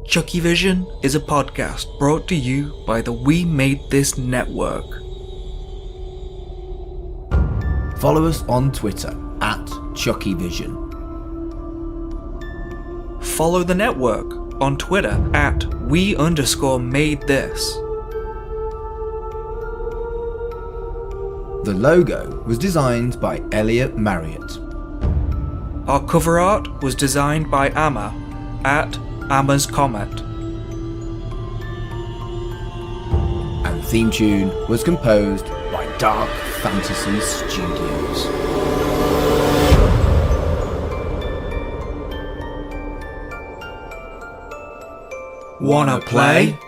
CHUCKYVISION is a podcast brought to you by the We Made This network. Follow us on Twitter at CHUCKYVISION. Follow the network on Twitter at we_made_this. The logo was designed by Elliot Marriott. Our cover art was designed by Amma at Amma's Comet. And theme tune was composed by Dark Fantasy Studios. Wanna play?